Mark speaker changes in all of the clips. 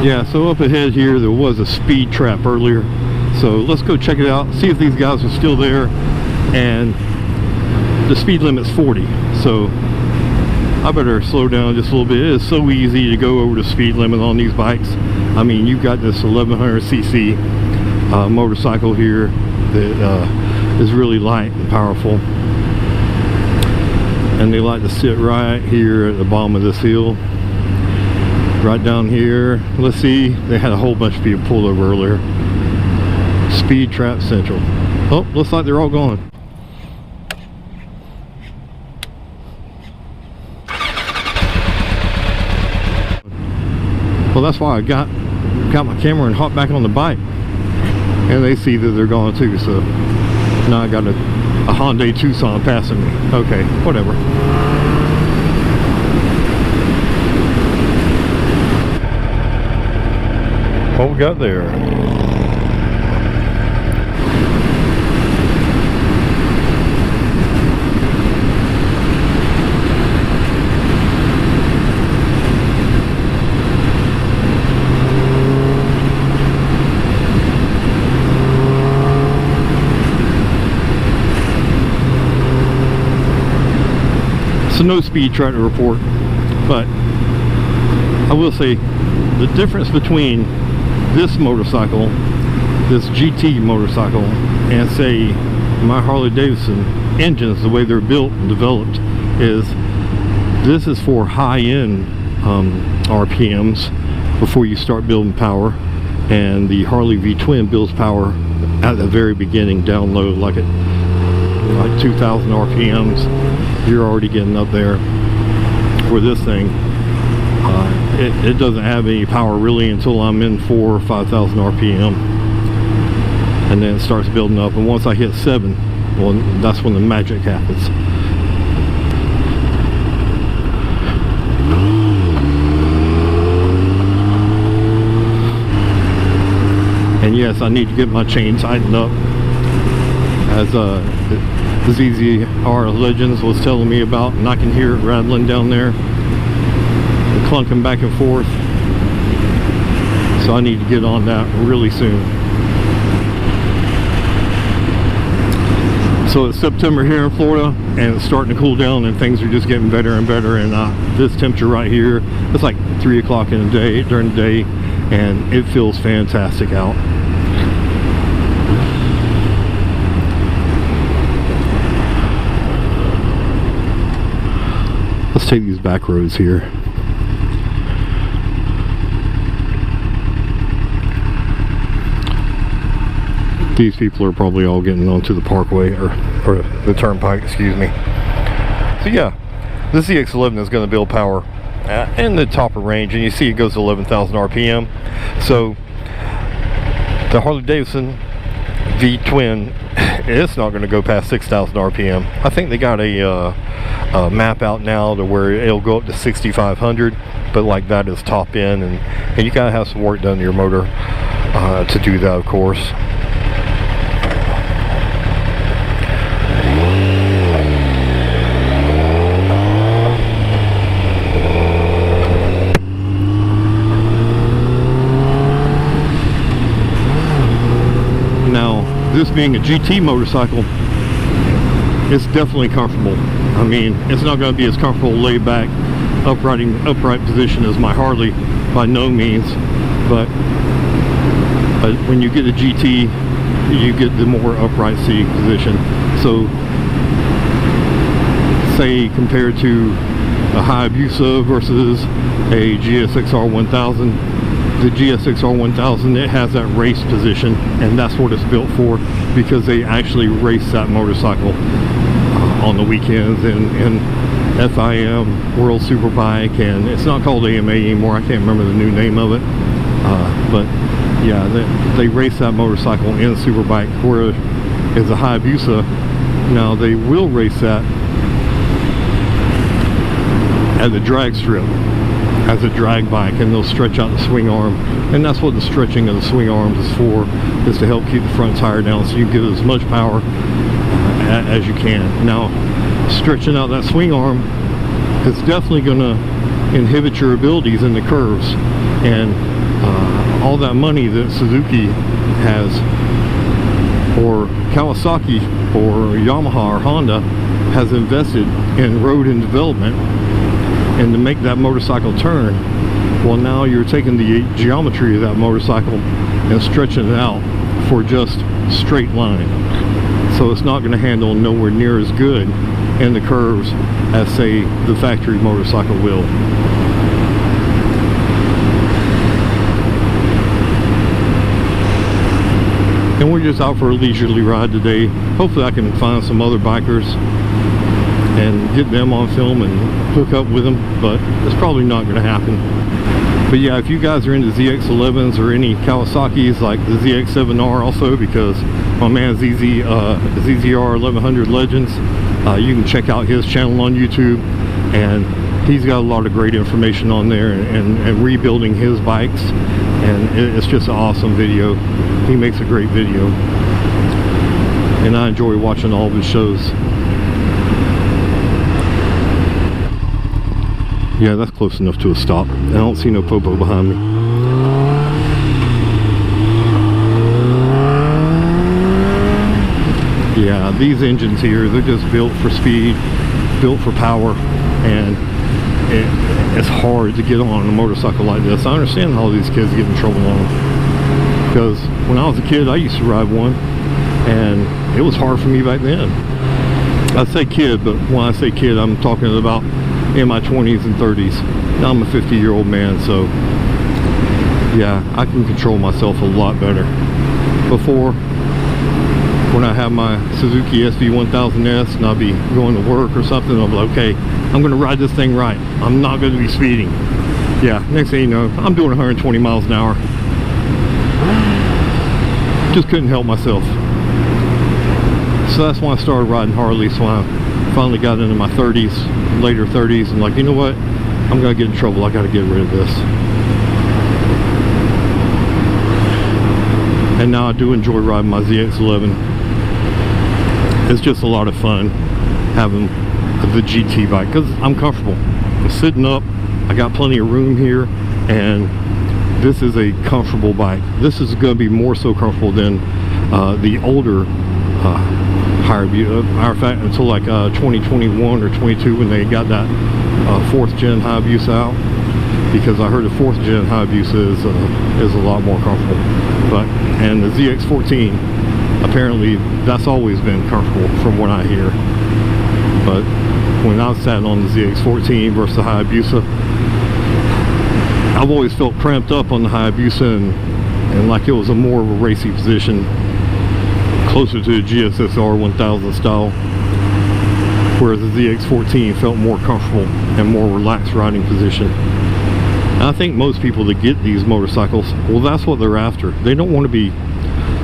Speaker 1: Yeah, so up ahead here there was a speed trap earlier, so let's go check it out, see if these guys are still there. And the speed limit's 40, so I better slow down just a little bit. It is so easy to go over the speed limit on these bikes. I mean, you've got this 1100cc motorcycle here that is really light and powerful, and they like to sit right here at the bottom of this hill. Right down here, let's see, they had a whole bunch of people pulled over earlier. Speed Trap Central. Oh, looks like they're all gone. Well, that's why I got my camera and hopped back on the bike, and they see that they're gone too. So now I got a Hyundai Tucson passing me. Okay, whatever. What we got there? So no speed trap to report, but I will say the difference between this motorcycle, this GT motorcycle, and say my Harley Davidson engines, the way they're built and developed, is this is for high-end RPMs before you start building power, and the Harley V-Twin builds power at the very beginning, down low, like at 2,000 RPMs. You're already getting up there. For this thing, it doesn't have any power really until I'm in 4,000 or 5,000 RPM, and then it starts building up, and once I hit 7, well, that's when the magic happens. And yes, I need to get my chain tightened up, as the zzr Legends was telling me about, and I can hear it rattling down there, clunking back and forth. So I need to get on that really soon. So it's September here in Florida, and it's starting to cool down, and things are just getting better and better. And this temperature right here, it's like 3 o'clock in the day, during the day, and it feels fantastic out. Let's take these back roads here. These people are probably all getting onto the parkway, or the turnpike, excuse me. So yeah, the ZX11 is going to build power in the top of range, and you see it goes to 11,000 RPM. So the Harley Davidson V-Twin, it's not going to go past 6,000 RPM. I think they got a map out now to where it'll go up to 6,500, but like that is top end, and you gotta have some work done to your motor to do that, of course. Now, this being a GT motorcycle, it's definitely comfortable. I mean, it's not going to be as comfortable laid back upright position as my Harley, by no means, but when you get a GT, you get the more upright seating position. So say compared to a Hayabusa versus a GSX-R1000, the GSX-R1000, it has that race position, and that's what it's built for, because they actually race that motorcycle on the weekends in FIM, World Superbike, and it's not called AMA anymore. I can't remember the new name of it, but yeah, they race that motorcycle in Superbike, whereas a Hayabusa, now they will race that at the drag strip as a drag bike, and they'll stretch out the swing arm, and that's what the stretching of the swing arms is for, is to help keep the front tire down so you can get as much power as you can. Now, stretching out that swing arm is definitely going to inhibit your abilities in the curves, and all that money that Suzuki has, or Kawasaki, or Yamaha, or Honda has invested in road and development, and to make that motorcycle turn, well, now you're taking the geometry of that motorcycle and stretching it out for just straight line. So it's not going to handle nowhere near as good in the curves as, say, the factory motorcycle will. And we're just out for a leisurely ride today. Hopefully I can find some other bikers and get them on film and hook up with them, but it's probably not going to happen. But yeah, if you guys are into ZX11s or any Kawasaki's, like the ZX7R also, because my man zzr1100 Legends, you can check out his channel on YouTube, and he's got a lot of great information on there, and rebuilding his bikes, and it's just an awesome video. He makes a great video, and I enjoy watching all of his shows. Yeah, that's close enough to a stop. I don't see no popo behind me. Yeah, these engines here, they're just built for speed, built for power, and it's hard to get on a motorcycle like this. I understand how these kids get in trouble on them, because when I was a kid, I used to ride one, and it was hard for me back then. I say kid, but when I say kid, I'm talking about in my 20s and 30s. Now I'm a 50-year-old man, so yeah, I can control myself a lot better. Before, when I have my Suzuki SV1000S and I'll be going to work or something, I'll be like, okay, I'm going to ride this thing right. I'm not going to be speeding. Yeah, next thing you know, I'm doing 120 miles an hour. Just couldn't help myself. So that's when I started riding Harleys, when I finally got into my 30s, later 30s, and like, you know what, I'm gonna get in trouble, I gotta get rid of this. And now I do enjoy riding my ZX11. It's just a lot of fun having the GT bike, because I'm comfortable. I'm sitting up, I got plenty of room here, and this is a comfortable bike. This is going to be more so comfortable than the older Hayabusa. Matter of fact, until like 2021 or 22, when they got that 4th gen Hayabusa out, because I heard the 4th gen Hayabusa is a lot more comfortable. But and the ZX14, apparently that's always been comfortable from what I hear. But when I sat on the ZX14 versus the Hayabusa, I've always felt cramped up on the Hayabusa, and like it was a more of a racy position, closer to the GSSR 1000 style, whereas the ZX14 felt more comfortable and more relaxed riding position. And I think most people that get these motorcycles, well, that's what they're after. They don't want to be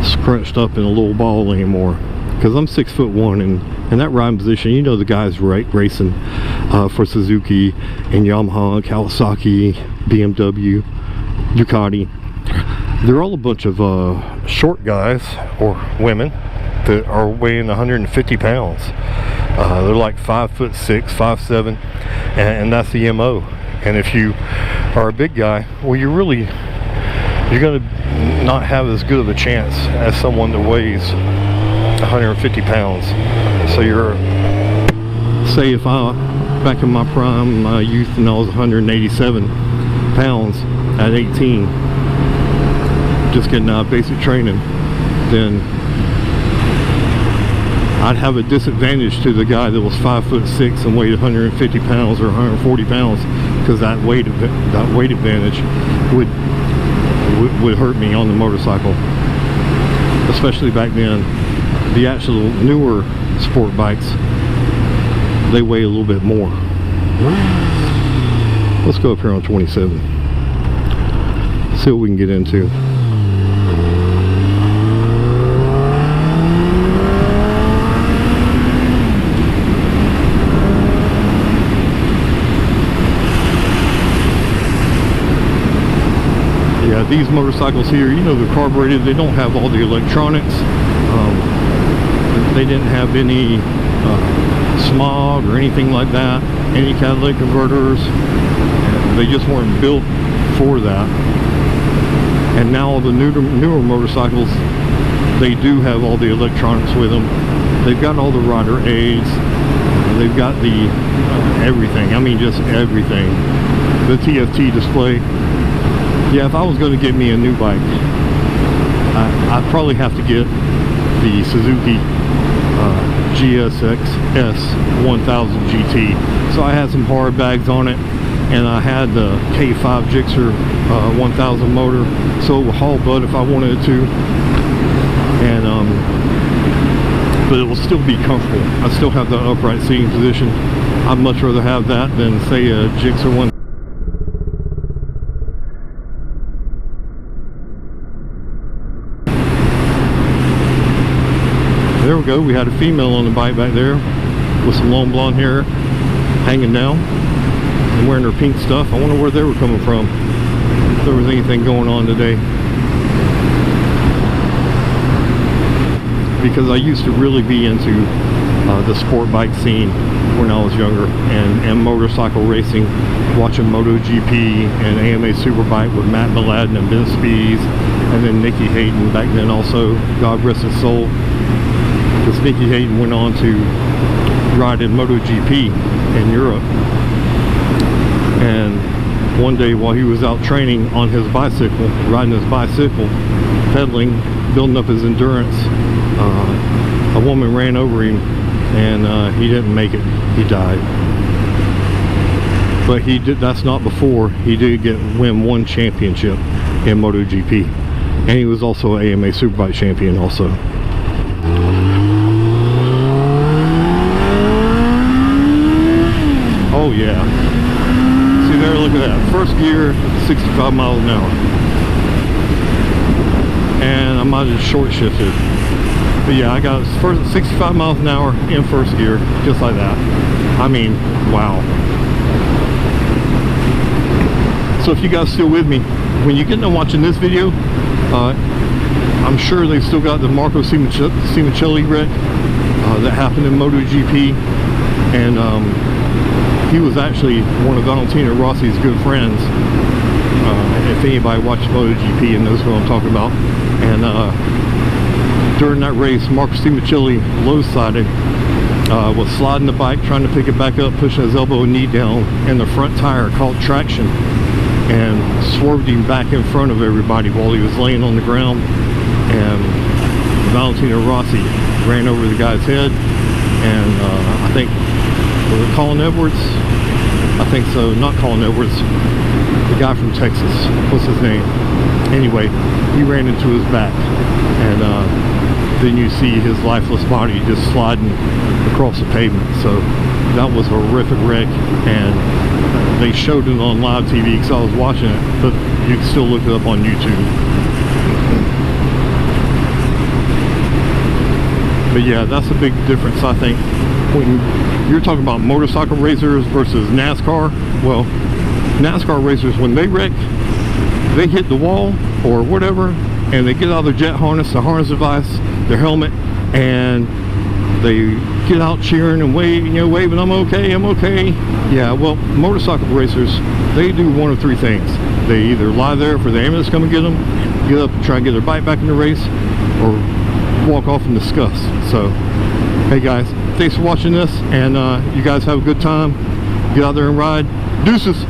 Speaker 1: scrunched up in a little ball anymore, because I'm 6'1", and in that riding position, you know, the guys racing for Suzuki and Yamaha, Kawasaki, BMW, Ducati, they're all a bunch of short guys or women that are weighing 150 pounds. They're like 5'6", 5'7", and that's the MO. And if you are a big guy, well, you're going to not have as good of a chance as someone that weighs 150 pounds. So you're, say if back in my prime, my youth, and I was 187 pounds at 18, just getting basic training, then I'd have a disadvantage to the guy that was 5'6" and weighed 150 pounds or 140 pounds, because that weight advantage would hurt me on the motorcycle. Especially back then, the actual newer sport bikes, they weigh a little bit more. Let's go up here on 27. See what we can get into. Yeah, these motorcycles here, you know, they're carbureted. They don't have all the electronics. They didn't have any smog or anything like that, any catalytic converters. They just weren't built for that. And now all the newer motorcycles, they do have all the electronics with them. They've got all the rider aids. They've got the everything. I mean, just everything. The TFT display. Yeah, if I was going to get me a new bike, I'd probably have to get the Suzuki zzr1100 GT. So I had some hard bags on it, and I had the K5 Gixxer 1000 motor, so it would haul butt if I wanted it to. And but it will still be comfortable. I still have the upright seating position. I'd much rather have that than, say, a Gixxer 1000. There we go. We had a female on the bike back there with some long blonde hair hanging down and wearing her pink stuff. I wonder where they were coming from, if there was anything going on today. Because I used to really be into the sport bike scene when I was younger, and motorcycle racing, watching MotoGP and AMA Superbike with Matt Mladen and Ben Spies, and then Nicky Hayden back then also, God rest his soul, because Nicky Hayden went on to ride in MotoGP in Europe. And one day while he was out training on his bicycle, riding his bicycle, pedaling, building up his endurance, a woman ran over him, and he didn't make it. He died. But he did. That's not before he did win one championship in MotoGP, and he was also AMA Superbike champion also. Oh yeah. See there, look at that. First gear, 65 miles an hour. And I might have just short shifted. But yeah, I got first 65 miles an hour in first gear, just like that. I mean, wow. So if you guys still with me, when you get done watching this video, I'm sure they've still got the Marco Simoncelli wreck that happened in MotoGP. And he was actually one of Valentino Rossi's good friends. If anybody watches MotoGP and knows what I'm talking about. And during that race, Marco Simoncelli low-sided, was sliding the bike, trying to pick it back up, pushing his elbow and knee down, and the front tire caught traction and swerved him back in front of everybody while he was laying on the ground. And Valentino Rossi ran over the guy's head, and I think, was it Colin Edwards? I think so, not Colin Edwards, the guy from Texas, what's his name? Anyway, he ran into his back, and then you see his lifeless body just sliding across the pavement. So that was a horrific wreck, and they showed it on live TV because I was watching it, but you can still look it up on YouTube. But yeah, that's a big difference, I think, when you're talking about motorcycle racers versus NASCAR. Well, NASCAR racers, when they wreck, they hit the wall or whatever, and they get out of their jet harness, the harness device, their helmet, and they get out cheering and waving, I'm okay, I'm okay. Yeah, well, motorcycle racers, they do one of three things. They either lie there for the ambulance to come and get them, get up and try and get their bike back in the race, or walk off in disgust. So, hey guys, thanks for watching this, and you guys have a good time. Get out there and ride. Deuces.